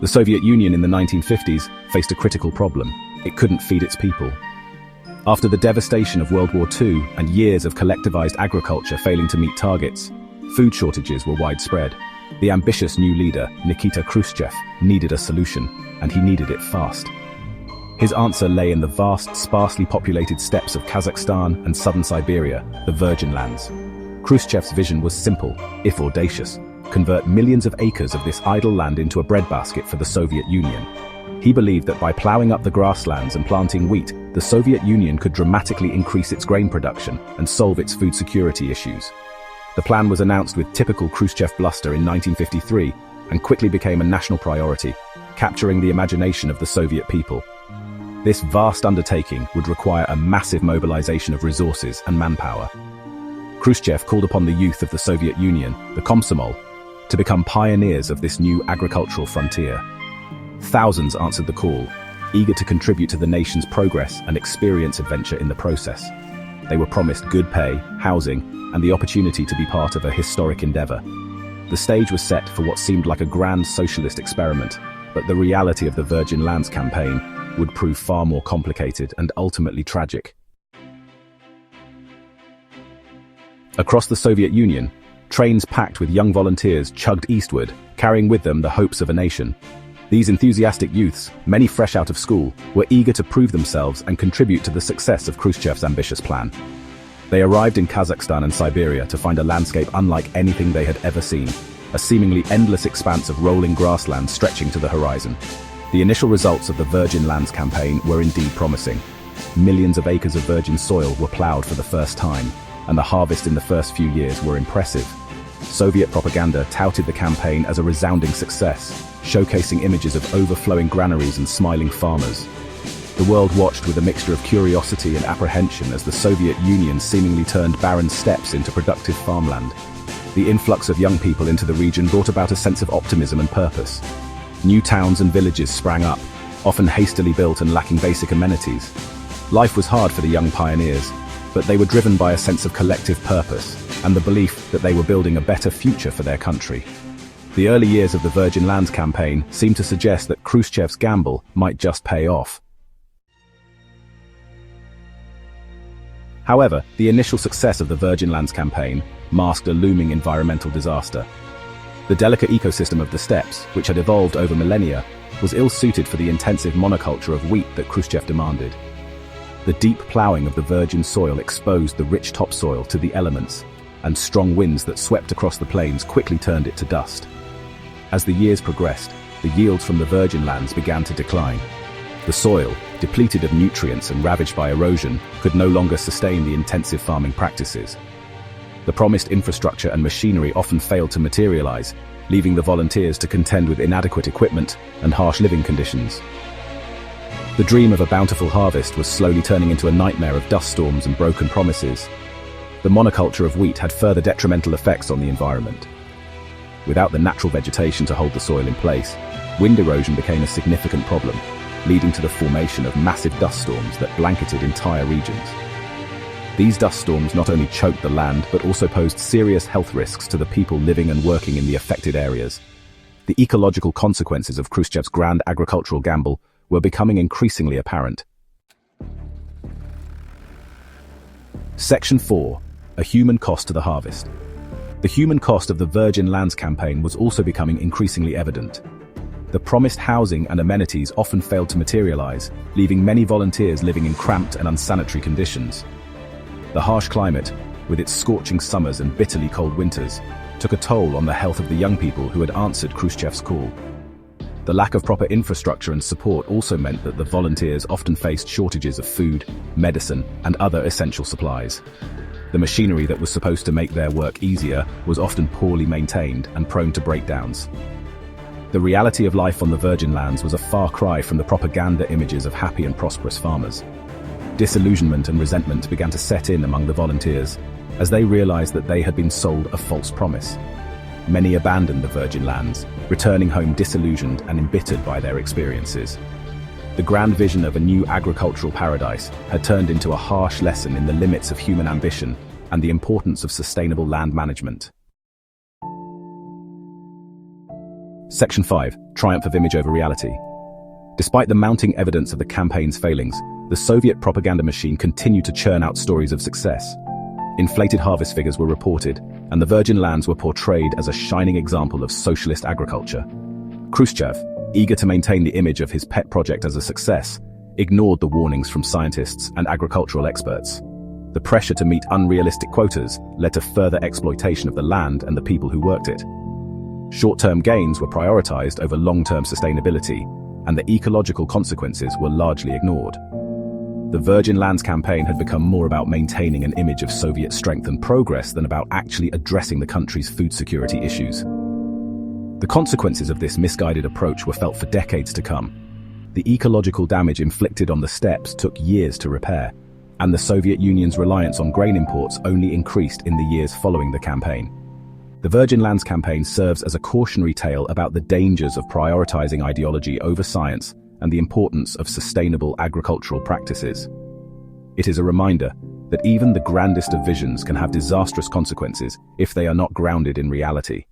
The Soviet Union in the 1950s faced a critical problem. It couldn't feed its people. After the devastation of World War II and years of collectivized agriculture failing to meet targets, food shortages were widespread. The ambitious new leader, Nikita Khrushchev, needed a solution, and he needed it fast. His answer lay in the vast, sparsely populated steppes of Kazakhstan and southern Siberia, the Virgin Lands. Khrushchev's vision was simple, if audacious: convert millions of acres of this idle land into a breadbasket for the Soviet Union. He believed that by plowing up the grasslands and planting wheat, the Soviet Union could dramatically increase its grain production and solve its food security issues. The plan was announced with typical Khrushchev bluster in 1953 and quickly became a national priority, capturing the imagination of the Soviet people. This vast undertaking would require a massive mobilization of resources and manpower. Khrushchev called upon the youth of the Soviet Union, the Komsomol, to become pioneers of this new agricultural frontier. Thousands answered the call, eager to contribute to the nation's progress and experience adventure in the process. They were promised good pay, housing, and the opportunity to be part of a historic endeavor. The stage was set for what seemed like a grand socialist experiment, but the reality of the Virgin Lands campaign would prove far more complicated and ultimately tragic. Across the Soviet Union, trains packed with young volunteers chugged eastward, carrying with them the hopes of a nation. These enthusiastic youths, many fresh out of school, were eager to prove themselves and contribute to the success of Khrushchev's ambitious plan. They arrived in Kazakhstan and Siberia to find a landscape unlike anything they had ever seen, a seemingly endless expanse of rolling grassland stretching to the horizon. The initial results of the Virgin Lands campaign were indeed promising. Millions of acres of virgin soil were plowed for the first time, and the harvest in the first few years were impressive. Soviet propaganda touted the campaign as a resounding success, showcasing images of overflowing granaries and smiling farmers. The world watched with a mixture of curiosity and apprehension as the Soviet Union seemingly turned barren steppes into productive farmland. The influx of young people into the region brought about a sense of optimism and purpose. New towns and villages sprang up, often hastily built and lacking basic amenities. Life was hard for the young pioneers, but they were driven by a sense of collective purpose and the belief that they were building a better future for their country. The early years of the Virgin Lands campaign seemed to suggest that Khrushchev's gamble might just pay off. However, the initial success of the Virgin Lands campaign masked a looming environmental disaster. The delicate ecosystem of the steppes, which had evolved over millennia, was ill-suited for the intensive monoculture of wheat that Khrushchev demanded. The deep ploughing of the virgin soil exposed the rich topsoil to the elements, and strong winds that swept across the plains quickly turned it to dust. As the years progressed, the yields from the virgin lands began to decline. The soil, depleted of nutrients and ravaged by erosion, could no longer sustain the intensive farming practices. The promised infrastructure and machinery often failed to materialize, leaving the volunteers to contend with inadequate equipment and harsh living conditions. The dream of a bountiful harvest was slowly turning into a nightmare of dust storms and broken promises. The monoculture of wheat had further detrimental effects on the environment. Without the natural vegetation to hold the soil in place, wind erosion became a significant problem, leading to the formation of massive dust storms that blanketed entire regions. These dust storms not only choked the land but also posed serious health risks to the people living and working in the affected areas. The ecological consequences of Khrushchev's grand agricultural gamble were becoming increasingly apparent. Section 4. A human cost to the harvest. The human cost of the Virgin Lands campaign was also becoming increasingly evident. The promised housing and amenities often failed to materialize, leaving many volunteers living in cramped and unsanitary conditions. The harsh climate, with its scorching summers and bitterly cold winters, took a toll on the health of the young people who had answered Khrushchev's call. The lack of proper infrastructure and support also meant that the volunteers often faced shortages of food, medicine, and other essential supplies. The machinery that was supposed to make their work easier was often poorly maintained and prone to breakdowns. The reality of life on the Virgin Lands was a far cry from the propaganda images of happy and prosperous farmers. Disillusionment and resentment began to set in among the volunteers as they realized that they had been sold a false promise. Many abandoned the Virgin Lands, returning home disillusioned and embittered by their experiences. The grand vision of a new agricultural paradise had turned into a harsh lesson in the limits of human ambition and the importance of sustainable land management. Section 5. Triumph of image over reality. Despite the mounting evidence of the campaign's failings, the Soviet propaganda machine continued to churn out stories of success. Inflated harvest figures were reported, and the virgin lands were portrayed as a shining example of socialist agriculture. Khrushchev, eager to maintain the image of his pet project as a success, ignored the warnings from scientists and agricultural experts. The pressure to meet unrealistic quotas led to further exploitation of the land and the people who worked it. Short-term gains were prioritized over long-term sustainability, and the ecological consequences were largely ignored. The Virgin Lands campaign had become more about maintaining an image of Soviet strength and progress than about actually addressing the country's food security issues. The consequences of this misguided approach were felt for decades to come. The ecological damage inflicted on the steppes took years to repair, and the Soviet Union's reliance on grain imports only increased in the years following the campaign. The Virgin Lands campaign serves as a cautionary tale about the dangers of prioritizing ideology over science and the importance of sustainable agricultural practices. It is a reminder that even the grandest of visions can have disastrous consequences if they are not grounded in reality.